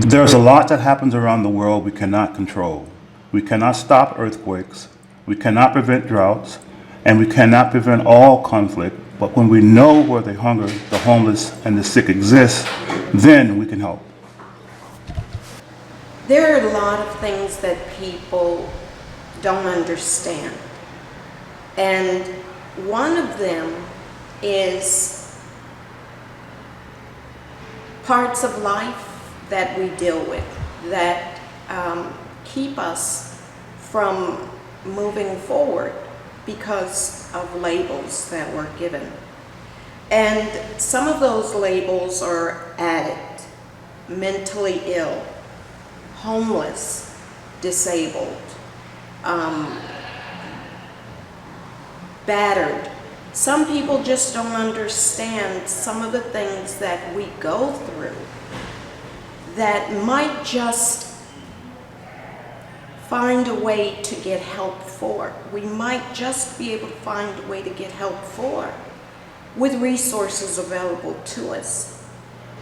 There's a lot that happens around the world we cannot control. We cannot stop earthquakes, we cannot prevent droughts, and we cannot prevent all conflict, but when we know where the hunger, the homeless, and the sick exist, then we can help. There are a lot of things that people don't understand. And one of them is parts of life that we deal with that keep us from moving forward because of labels that we're given. And some of those labels are addict, mentally ill, homeless, disabled, battered. Some people just don't understand some of the things that we go through that might just find a way to get help for. We might just be able to find a way to get help for with resources available to us.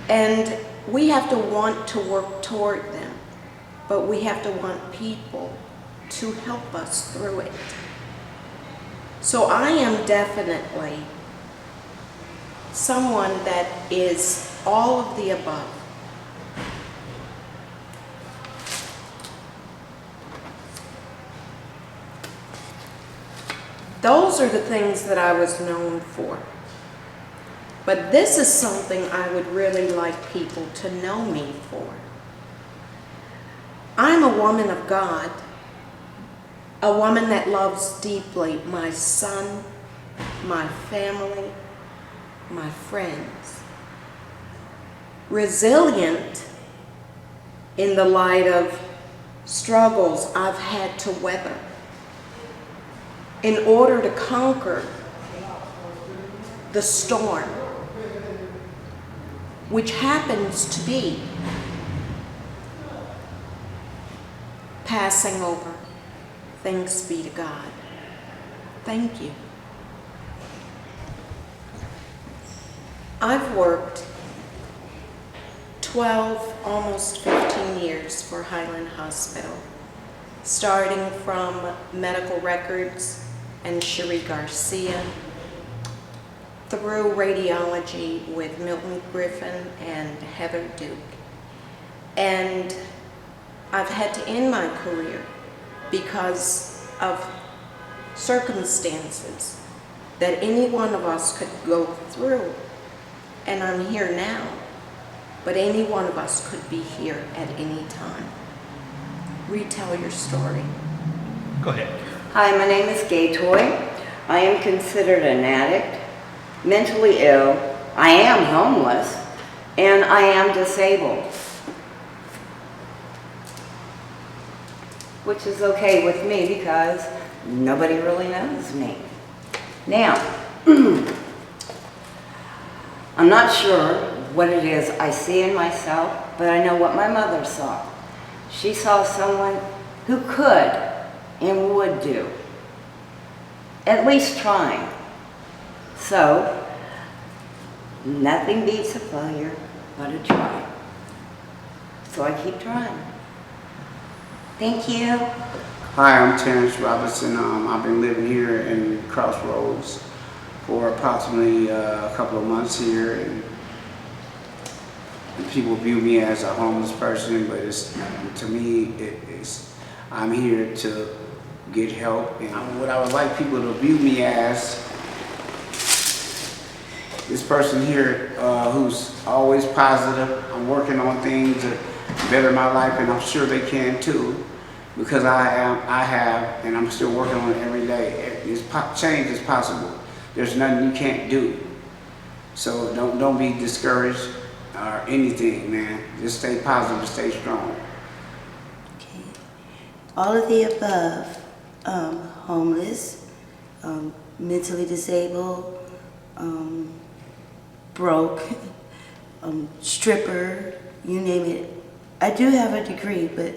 And we have to want to work toward them, but we have to want people to help us through it. So I am definitely someone that is all of the above. Those are the things that I was known for. But this is something I would really like people to know me for. I'm a woman of God, a woman that loves deeply my son, my family, my friends. Resilient in the light of struggles I've had to weather in order to conquer the storm, which happens to be passing over. Thanks be to God. Thank you. I've worked 12, almost 15 years for Highland Hospital, starting from medical records and Cherie Garcia, through radiology with Milton Griffin and Heather Duke. And I've had to end my career because of circumstances that any one of us could go through. And I'm here now, but any one of us could be here at any time. Retell your story. Go ahead. Hi, my name is Gay Toy. I am considered an addict, mentally ill, I am homeless, and I am disabled. Which is okay with me because nobody really knows me. Now, I'm not sure what it is I see in myself, but I know what my mother saw. She saw someone who could and would do, at least trying. So, nothing beats a failure but a try. So I keep trying. Thank you. Hi, I'm Terrence Robinson. I've been living here in Crossroads for approximately a couple of months here, and people view me as a homeless person, but to me, I'm here to get help. And what I would like people to view me as, this person here who's always positive. I'm working on things to better my life, and I'm sure they can too, because I have, and I'm still working on it every day. Change is possible. There's nothing you can't do. So don't be discouraged or anything, man. Just stay positive, stay strong. Okay. All of the above, homeless, mentally disabled, broke, stripper, you name it. I do have a degree, but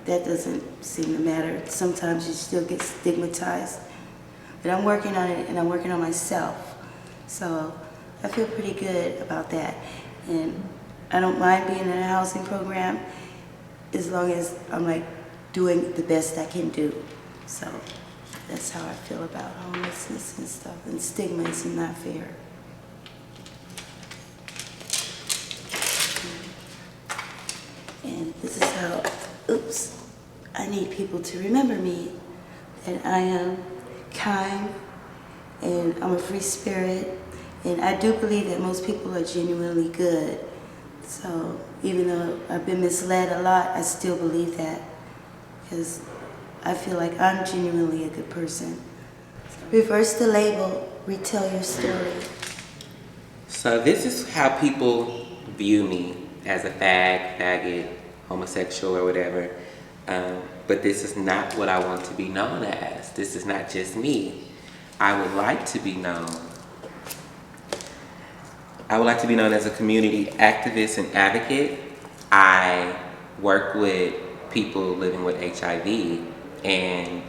that doesn't seem to matter. Sometimes you still get stigmatized. But I'm working on it, and I'm working on myself. So I feel pretty good about that. And I don't mind being in a housing program as long as I'm like doing the best I can do. So that's how I feel about homelessness and stuff. And stigma is not fair. And this is how, oops, I need people to remember me, that I am kind and I'm a free spirit. And I do believe that most people are genuinely good. So even though I've been misled a lot, I still believe that because I feel like I'm genuinely a good person. Reverse the label, retell your story. So this is how people view me, as a faggot, homosexual, or whatever. But this is not what I want to be known as. This is not just me. I would like to be known as a community activist and advocate. I work with people living with HIV, and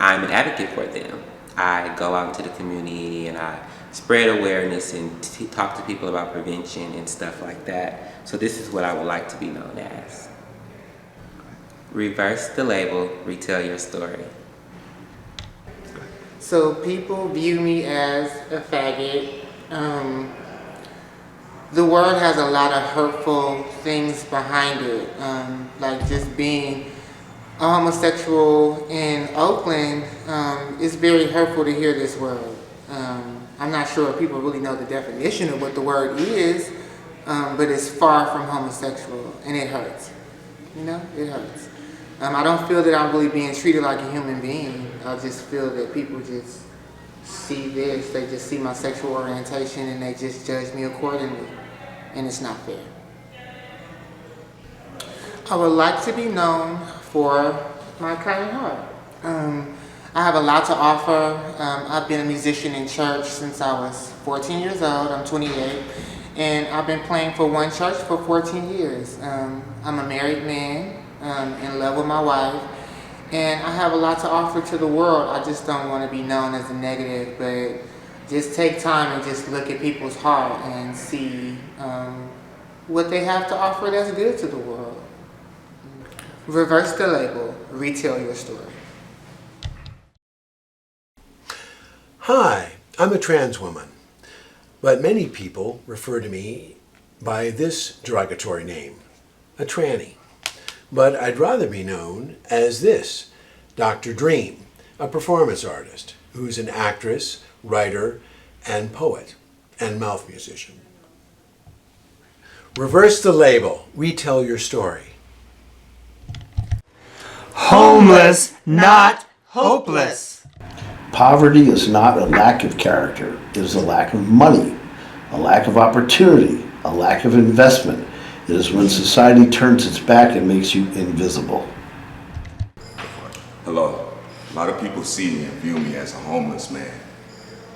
I'm an advocate for them. I go out into the community and I spread awareness and talk to people about prevention and stuff like that. So this is what I would like to be known as. Reverse the label, retell your story. So people view me as a faggot. The word has a lot of hurtful things behind it, like just being a homosexual in Oakland. It's very hurtful to hear this word. I'm not sure if people really know the definition of what the word is, but it's far from homosexual, and it hurts. You know, it hurts. I don't feel that I'm really being treated like a human being. I just feel that people just see this, they just see my sexual orientation and they just judge me accordingly, and it's not fair. I would like to be known for my kind heart. I have a lot to offer. I've been a musician in church since I was 14 years old. I'm 28, and I've been playing for one church for 14 years. I'm a married man, in love with my wife, and I have a lot to offer to the world. I just don't want to be known as a negative, but just take time and just look at people's heart and see what they have to offer that's good to the world. Reverse the label, retell your story. Hi, I'm a trans woman, but many people refer to me by this derogatory name, a tranny. But I'd rather be known as this, Dr. Dream, a performance artist who's an actress, writer, and poet, and mouth musician. Reverse the label, retell your story. Homeless, not hopeless. Poverty is not a lack of character. It is a lack of money, a lack of opportunity, a lack of investment. It is when society turns its back and makes you invisible. Hello. A lot of people see me and view me as a homeless man.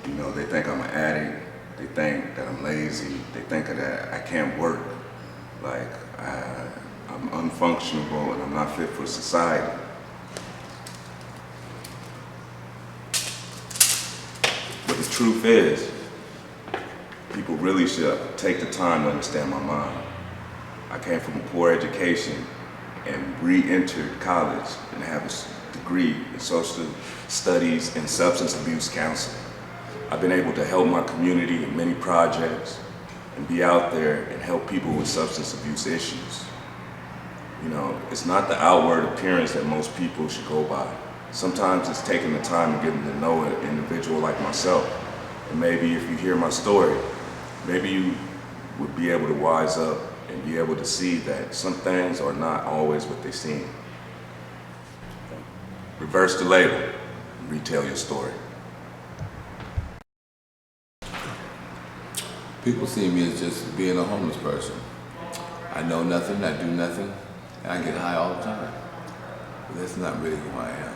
You know, they think I'm an addict. They think that I'm lazy. They think that I can't work. Like, I'm unfunctionable and I'm not fit for society. But the truth is, people really should take the time to understand my mind. I came from a poor education and re-entered college and have a degree in social studies and substance abuse counseling. I've been able to help my community in many projects and be out there and help people with substance abuse issues. You know, it's not the outward appearance that most people should go by. Sometimes it's taking the time and getting to know an individual like myself. And maybe if you hear my story, maybe you would be able to wise up and be able to see that some things are not always what they seem. Reverse the label, and retell your story. People see me as just being a homeless person. I know nothing, I do nothing, and I get high all the time. But that's not really who I am.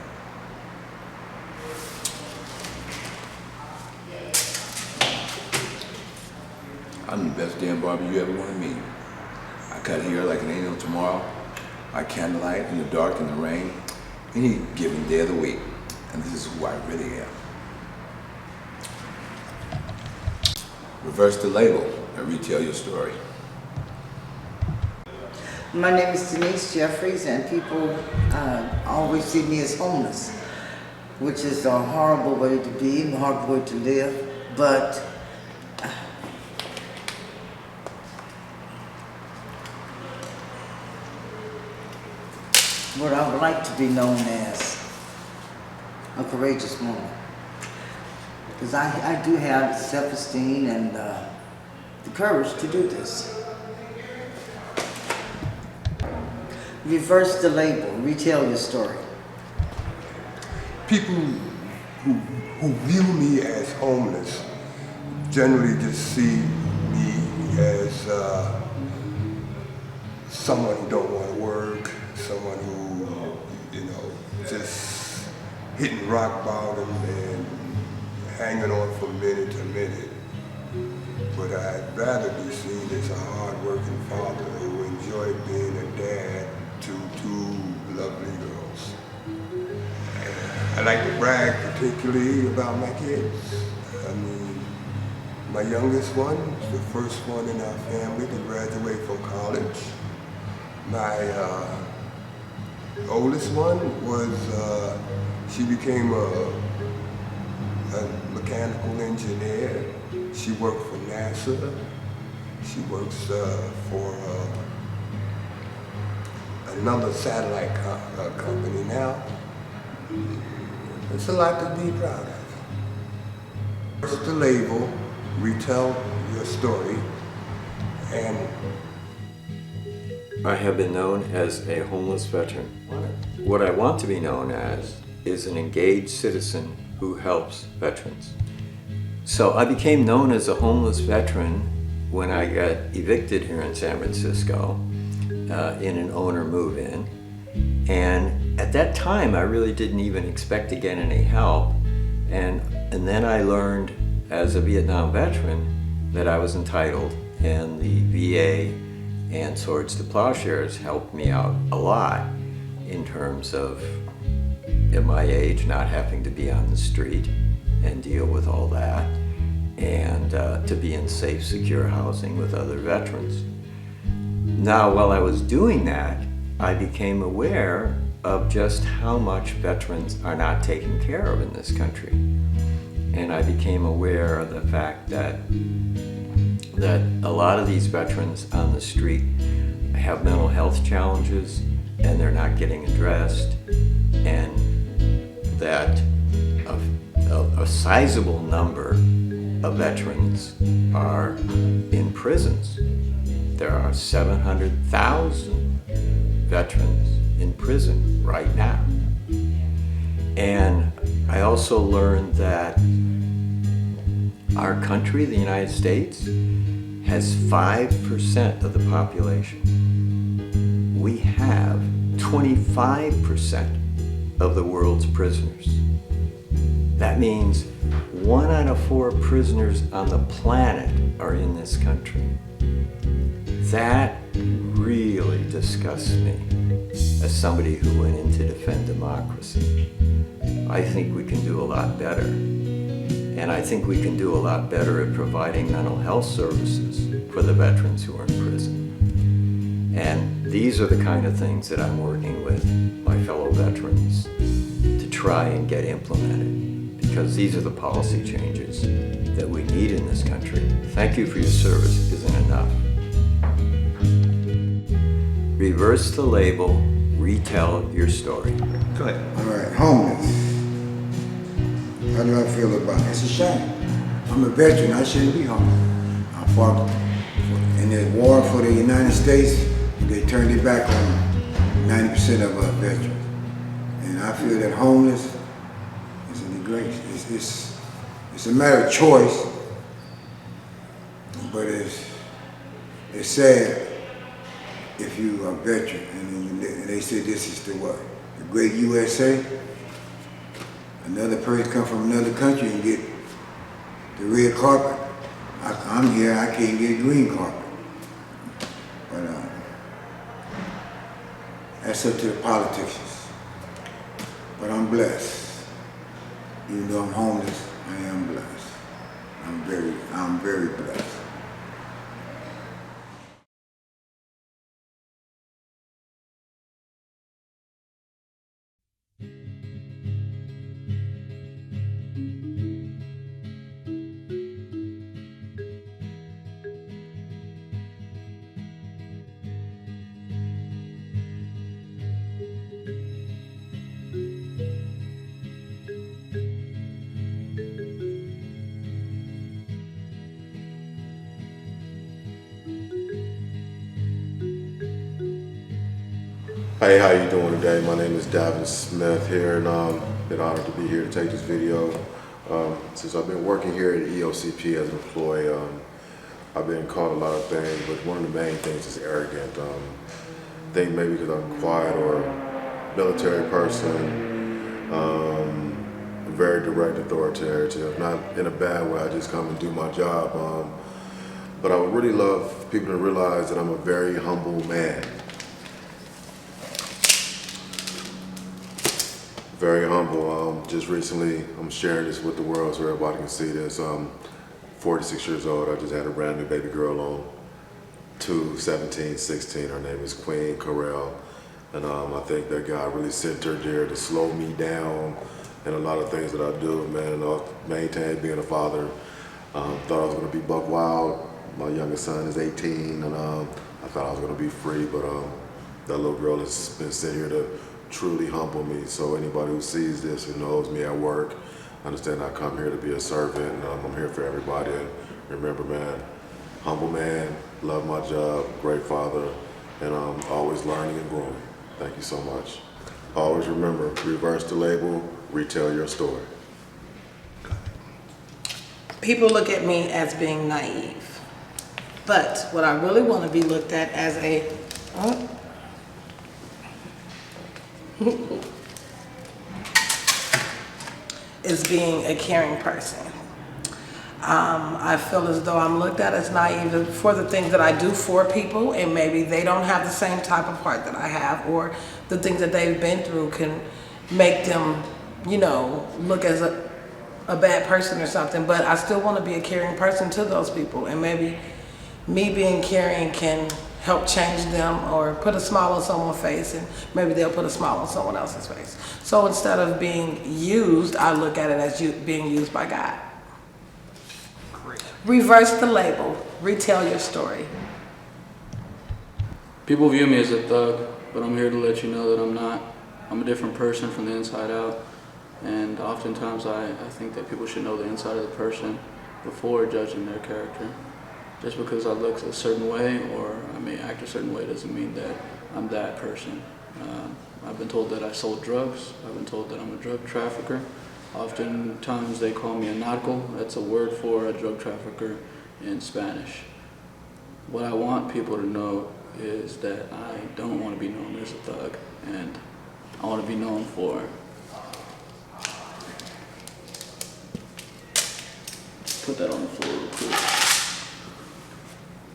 I'm the best damn barber you ever want to meet. I cut hair like it ain't no tomorrow. I candlelight in the dark and the rain, any given day of the week. And this is who I really am. Reverse the label and retell your story. My name is Denise Jeffries, and people always see me as homeless, which is a horrible way to be, a horrible way to live, but what I would like to be known as a courageous woman. Because I do have self-esteem and the courage to do this. Reverse the label, retell your story. People who view me as homeless generally just see me as someone who don't want to work, someone who, just hitting rock bottom and hanging on from minute to minute. But I'd rather be seen as a hard-working father who enjoyed being a dad to two lovely girls. I like to brag particularly about my kids. I mean, my youngest one is the first one in our family to graduate from college. My oldest one was, she became a mechanical engineer. She worked for NASA. She works for another satellite company now. It's a lot to be proud of. First the label, retell your story, and I have been known as a homeless veteran. What I want to be known as is an engaged citizen who helps veterans. So I became known as a homeless veteran when I got evicted here in San Francisco in an owner move-in. And at that time, I really didn't even expect to get any help. And then I learned as a Vietnam veteran that I was entitled, and the VA and Swords to Plowshares helped me out a lot in terms of, at my age, not having to be on the street and deal with all that, and to be in safe, secure housing with other veterans. Now, while I was doing that, I became aware of just how much veterans are not taken care of in this country. And I became aware of the fact that a lot of these veterans on the street have mental health challenges and they're not getting addressed, and that a sizable number of veterans are in prisons. There are 700,000 veterans in prison right now. And I also learned that our country, the United States, has 5% of the population. We have 25% of the world's prisoners. That means 1 out of 4 prisoners on the planet are in this country. That really disgusts me as somebody who went in to defend democracy. I think we can do a lot better. And I think we can do a lot better at providing mental health services for the veterans who are in prison. And these are the kind of things that I'm working with my fellow veterans to try and get implemented, because these are the policy changes that we need in this country. Thank you for your service isn't enough. Reverse the label, retell your story. Go ahead. All right, homeless. How do I feel about it? It's a shame. I'm a veteran, I shouldn't be homeless. I fought in the war for the United States, they turned it back on 90% of our veterans. And I feel that homeless is a disgrace. It's a matter of choice, but it's sad if you are a veteran and they say this is the what? The great USA. Another person come from another country and get the red carpet. I'm here, I can't get green carpet. But that's up to the politicians. But I'm blessed. Even though I'm homeless, I am blessed. I'm very blessed. Hey, how you doing today? My name is Davin Smith here, and been honored to be here to take this video. Since I've been working here at EOCP as an employee, I've been called a lot of things, but one of the main things is arrogant. I think maybe because I'm quiet or a military person, very direct, authoritative, not in a bad way. I just come and do my job. But I would really love people to realize that I'm a very humble man. Very humble. Just recently, I'm sharing this with the world so everybody can see this. 46 years old. I just had a brand new baby girl on 2/17, 16. Her name is Queen Corell. And I think that God really sent her there to slow me down and a lot of things that I do, man. Maintain being a father. Thought I was going to be buck wild. My youngest son is 18, and I thought I was going to be free, but that little girl has been sent here to truly humble me. So anybody who sees this, who knows me at work, understand I come here to be a servant, and I'm here for everybody. And remember, man, humble man, love my job, great father, and I'm always learning and growing. Thank you so much. Always remember, reverse the label, retell your story. People look at me as being naive, but what I really want to be looked at as a is being a caring person. I feel as though I'm looked at as naive for the things that I do for people, and maybe they don't have the same type of heart that I have, or the things that they've been through can make them, you know, look as a bad person or something. But I still want to be a caring person to those people, and maybe me being caring can help change them or put a smile on someone's face, and maybe they'll put a smile on someone else's face. So instead of being used, I look at it as being used by God. Reverse the label, retell your story. People view me as a thug, but I'm here to let you know that I'm not. I'm a different person from the inside out, and oftentimes I think that people should know the inside of the person before judging their character. Just because I look a certain way or I may act a certain way doesn't mean that I'm that person. I've been told that I sold drugs. I've been told that I'm a drug trafficker. Oftentimes they call me a narco. That's a word for a drug trafficker in Spanish. What I want people to know is that I don't want to be known as a thug, and I want to be known for put that on the floor real quick.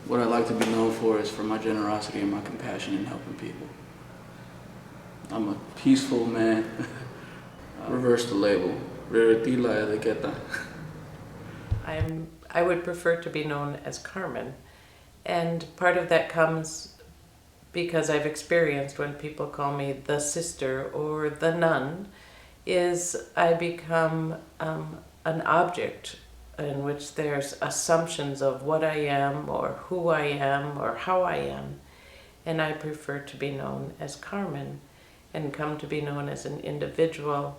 What I'd like to be known for is for my generosity and my compassion in helping people. I'm a peaceful man. Reverse the label. Revertir la etiqueta. I would prefer to be known as Carmen. And part of that comes because I've experienced when people call me the sister or the nun, is I become an object in which there's assumptions of what I am or who I am or how I am. And I prefer to be known as Carmen and come to be known as an individual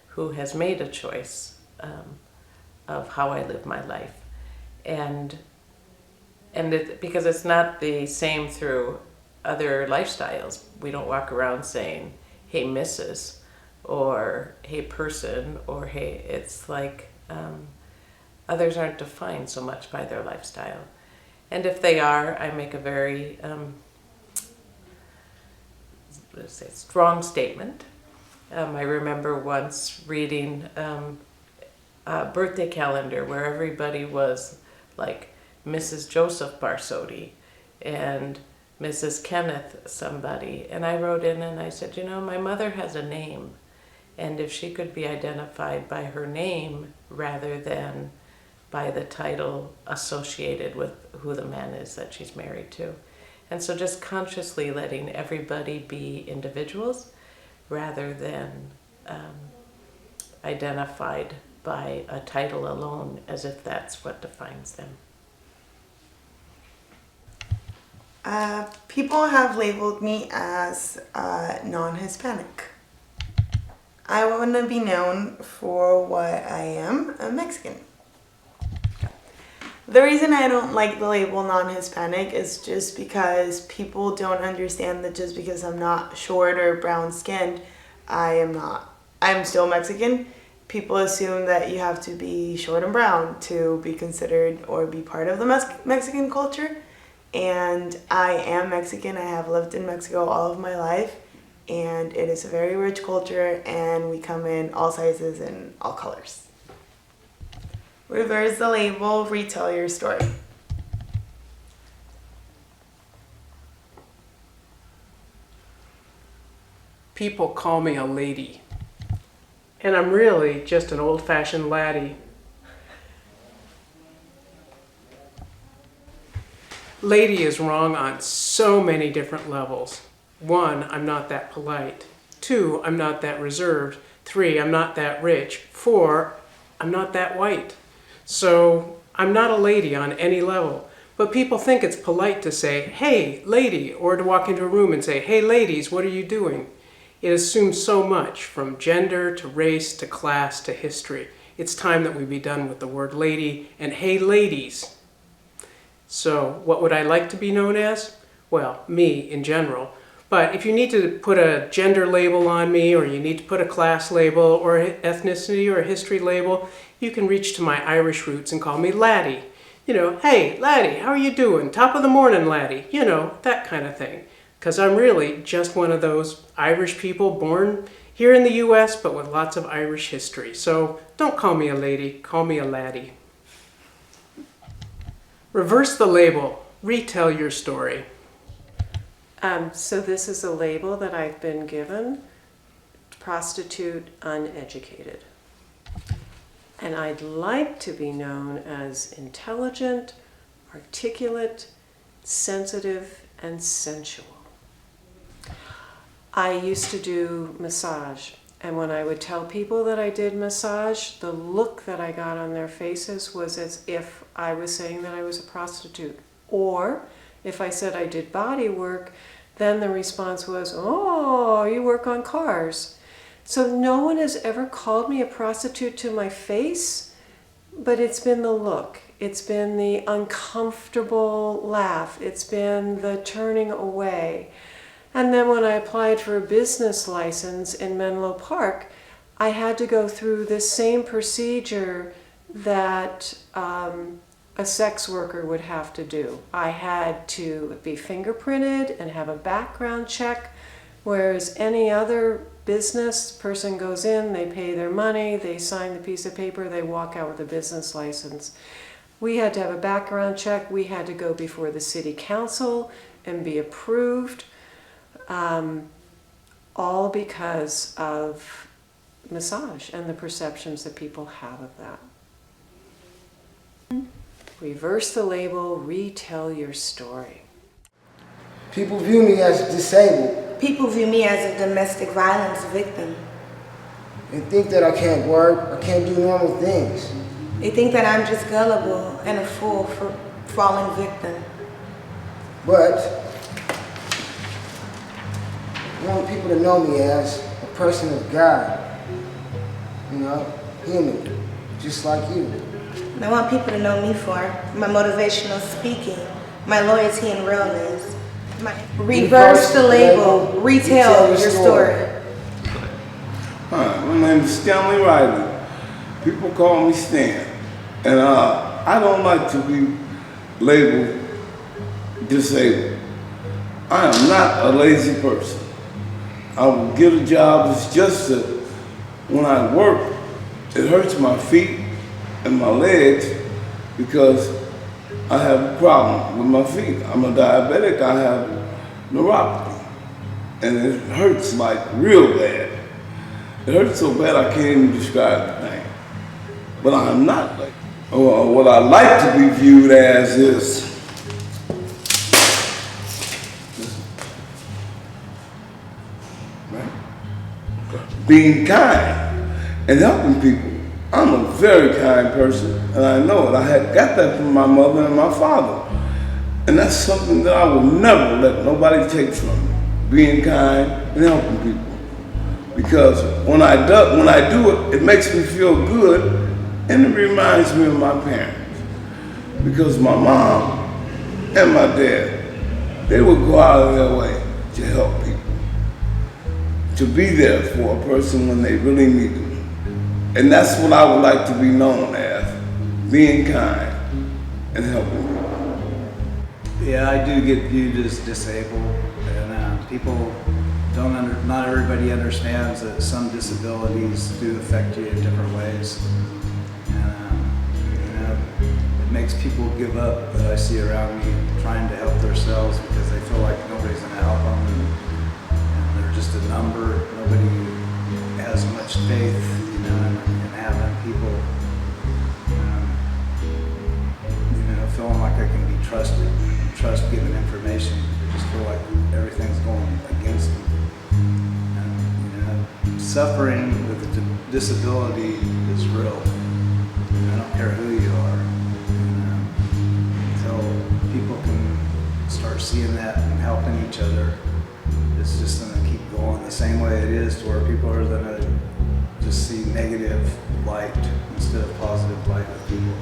who has made a choice of how I live my life. And because it's not the same through other lifestyles. We don't walk around saying, hey, Mrs., or hey, person, or hey, it's like others aren't defined so much by their lifestyle. And if they are, I make a very strong statement. I remember once reading a birthday calendar where everybody was like Mrs. Joseph Barsotti and Mrs. Kenneth somebody. And I wrote in and I said, you know, my mother has a name. And if she could be identified by her name rather than by the title associated with who the man is that she's married to. And so just consciously letting everybody be individuals rather than identified by a title alone as if that's what defines them. People have labeled me as non-Hispanic. I want to be known for what I am, a Mexican. The reason I don't like the label non-Hispanic is just because people don't understand that just because I'm not short or brown skinned, I am not. I'm still Mexican. People assume that you have to be short and brown to be considered or be part of the Mexican culture. And I am Mexican. I have lived in Mexico all of my life. And it is a very rich culture, and we come in all sizes and all colors. Reverse the label, retell your story. People call me a lady, and I'm really just an old-fashioned laddie. Lady is wrong on so many different levels. 1, I'm not that polite. 2, I'm not that reserved. 3, I'm not that rich. 4, I'm not that white. So I'm not a lady on any level. But people think it's polite to say, hey, lady, or to walk into a room and say, hey, ladies, what are you doing? It assumes so much, from gender to race to class to history. It's time that we be done with the word lady and hey, ladies. So what would I like to be known as? Well, me in general. But if you need to put a gender label on me, or you need to put a class label or ethnicity or a history label, you can reach to my Irish roots and call me laddie. You know, hey, laddie, how are you doing? Top of the morning, laddie. You know, that kind of thing. Because I'm really just one of those Irish people born here in the US, but with lots of Irish history. So don't call me a lady, call me a laddie. Reverse the label, retell your story. So this is a label that I've been given, prostitute uneducated. And I'd like to be known as intelligent, articulate, sensitive, and sensual. I used to do massage, and when I would tell people that I did massage, the look that I got on their faces was as if I was saying that I was a prostitute. Or if I said I did body work, then the response was, oh, you work on cars. So no one has ever called me a prostitute to my face, but it's been the look. It's been the uncomfortable laugh. It's been the turning away. And then when I applied for a business license in Menlo Park, I had to go through this same procedure that a sex worker would have to do. I had to be fingerprinted and have a background check, whereas any other business person goes in, they pay their money, they sign the piece of paper, they walk out with a business license. We had to have a background check. We had to go before the city council and be approved, all because of massage and the perceptions that people have of that. Reverse the label, retell your story. People view me as disabled. People view me as a domestic violence victim. They think that I can't work, I can't do normal things. They think that I'm just gullible and a fool for falling victim. But I want people to know me as a person of God. You know, human, just like you. I want people to know me for my motivational speaking, my loyalty and realness. Reverse the label, retell your story. Hi, my name is Stanley Riley. People call me Stan. And I don't like to be labeled disabled. I am not a lazy person. I will get a job. It's just that when I work, it hurts my feet and my legs because I have a problem with my feet. I'm a diabetic. I have neuropathy. And it hurts like real bad. It hurts so bad I can't even describe the pain. But I'm not like, what I like to be viewed as is being kind and helping people. I'm a very kind person, and I know it. I had got that from my mother and my father. And that's something that I will never let nobody take from me, being kind and helping people. Because when I do it, it makes me feel good, and it reminds me of my parents. because my mom and my dad, they would go out of their way to help people, to be there for a person when they really need them. And that's what I would like to be known as, being kind and helping people. Yeah, I do get viewed as disabled, and people not everybody understands that some disabilities do affect you in different ways. And, it makes people give up that I see around me trying to help themselves because they feel like nobody's going to help them, and they're just a number. Nobody has much faith, in having people, feeling like I can be trusted, trust given information. They just feel like everything's going against them. And, suffering with a disability is real. I don't care who you are. Until people can start seeing that and helping each other, it's just going to keep going the same way it is, to where people are going to just see negative light instead of positive light with people.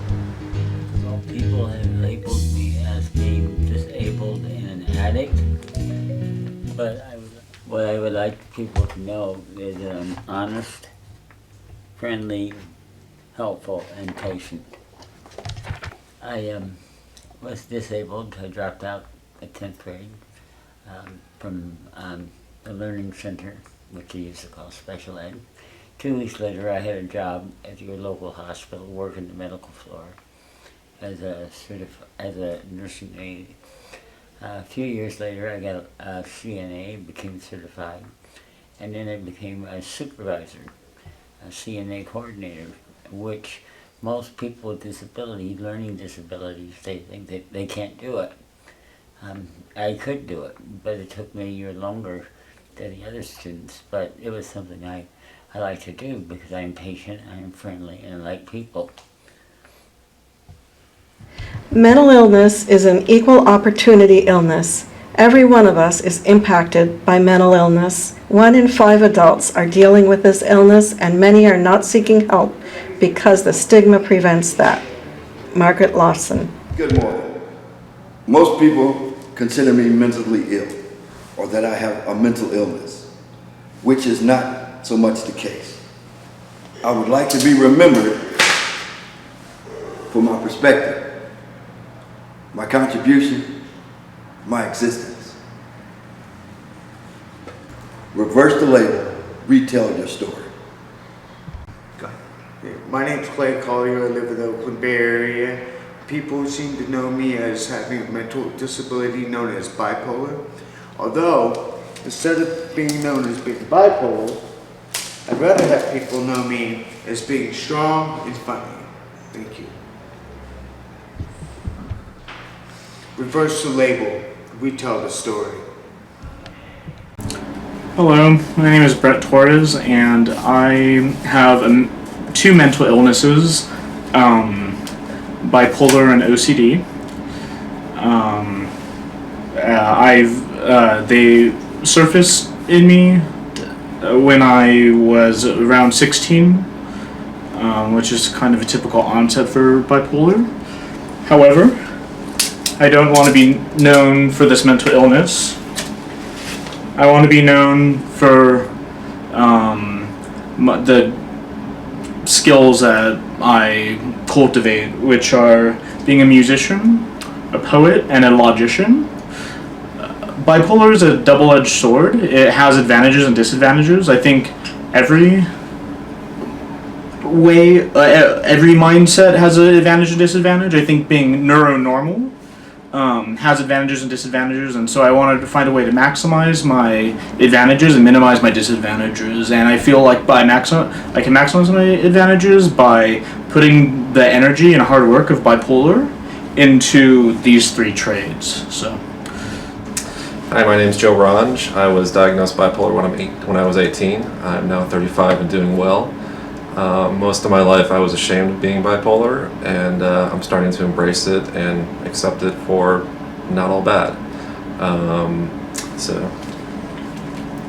People have labeled me as being disabled and an addict, but what I would like people to know is that I'm honest, friendly, helpful, and patient. I was disabled. I dropped out at 10th grade from the Learning Center, which they used to call special ed. 2 weeks later, I had a job at your local hospital, working the medical floor as a nursing aide. A few years later, I got a CNA, became certified, and then I became a supervisor, a CNA coordinator, which most people with learning disabilities, they think that they can't do it. I could do it, but it took me a year longer than the other students, but it was something I like to do because I'm patient, I'm friendly, and I like people. Mental illness is an equal opportunity illness. Every one of us is impacted by mental illness. 1 in 5 adults are dealing with this illness, and many are not seeking help because the stigma prevents that. Margaret Lawson. Good morning. Most people consider me mentally ill, or that I have a mental illness, which is not so much the case. I would like to be remembered for my perspective, my contribution, my existence. Reverse the label, retell your story. My name's Clay Collier. I live in the Oakland Bay Area. People seem to know me as having a mental disability known as bipolar. Although, instead of being known as being bipolar, I'd rather have people know me as being strong and funny. Thank you. Reverse the label, retell the story. Hello, my name is Brett Torres, and I have 2 mental illnesses, bipolar and OCD. They surfaced in me when I was around 16, which is kind of a typical onset for bipolar. However, I don't want to be known for this mental illness. I want to be known for the skills that I cultivate, which are being a musician, a poet, and a logician. Bipolar is a double-edged sword. It has advantages and disadvantages. I think every mindset has an advantage and disadvantage. I think being neuronormal has advantages and disadvantages, and so I wanted to find a way to maximize my advantages and minimize my disadvantages. And I feel like I can maximize my advantages by putting the energy and hard work of bipolar into these 3 trades. So. Hi, my name is Joe Ranj. I was diagnosed bipolar when I was 18. I'm now 35 and doing well. Most of my life I was ashamed of being bipolar, and I'm starting to embrace it and accept it for not all bad. So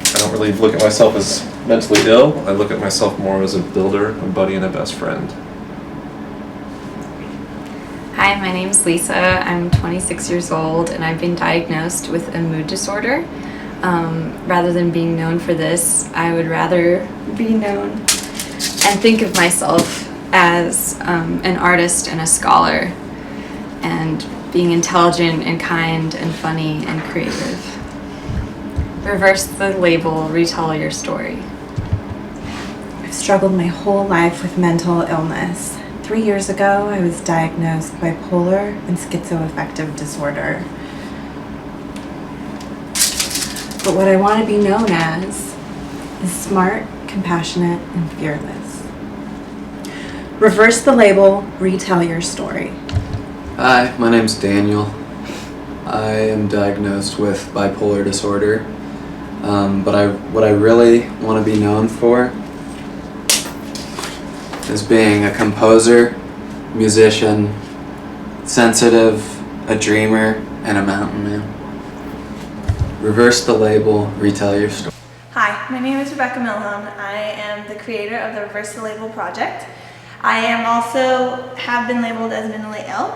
I don't really look at myself as mentally ill. I look at myself more as a builder, a buddy, and a best friend. Hi, my name is Lisa. I'm 26 years old and I've been diagnosed with a mood disorder. Rather than being known for this, I would rather be known and think of myself as an artist and a scholar, and being intelligent and kind and funny and creative. Reverse the label, retell your story. I've struggled my whole life with mental illness. 3 years ago, I was diagnosed bipolar and schizoaffective disorder. But what I want to be known as is smart, compassionate, and fearless. Reverse the label, retell your story. Hi, my name's Daniel. I am diagnosed with bipolar disorder, but what I really want to be known for is being a composer, musician, sensitive, a dreamer, and a mountain man. Reverse the label, retell your story. Hi, my name is Rebecca Milhone. I am the creator of the Reverse the Label project. I am also have been labeled as mentally ill.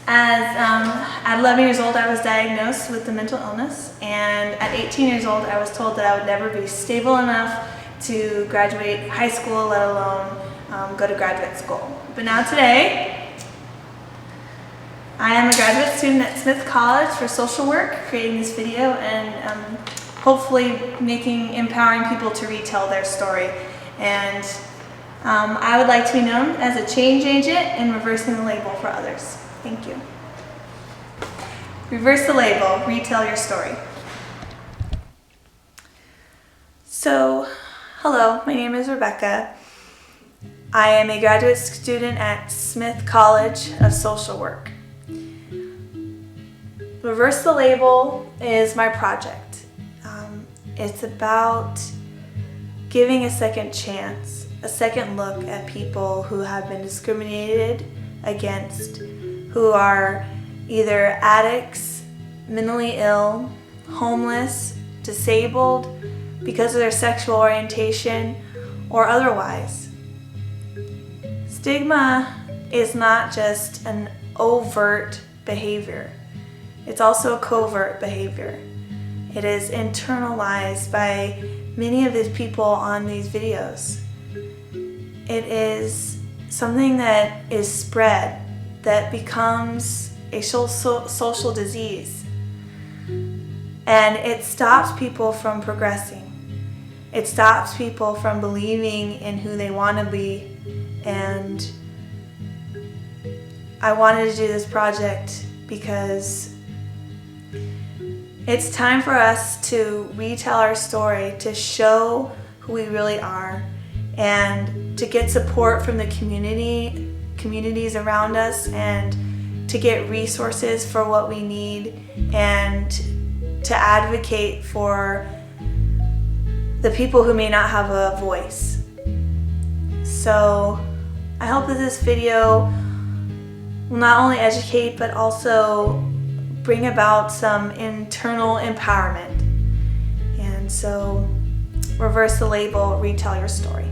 At 11 years old, I was diagnosed with a mental illness, and at 18 years old, I was told that I would never be stable enough to graduate high school, let alone go to graduate school. But now today, I am a graduate student at Smith College for social work, creating this video and hopefully empowering people to retell their story. And I would like to be known as a change agent in reversing the label for others. Thank you. Reverse the label, retell your story. So, hello, my name is Rebecca. I am a graduate student at Smith College of Social Work. Reverse the Label is my project. It's about giving a second chance, a second look at people who have been discriminated against, who are either addicts, mentally ill, homeless, disabled because of their sexual orientation, or otherwise. Stigma is not just an overt behavior. It's also a covert behavior. It is internalized by many of these people on these videos. It is something that is spread, that becomes a social disease. And it stops people from progressing. It stops people from believing in who they want to be. And I wanted to do this project because it's time for us to retell our story, to show who we really are, and to get support from the communities around us, and to get resources for what we need, and to advocate for the people who may not have a voice. So I hope that this video will not only educate but also bring about some internal empowerment. And so reverse the label, retell your story.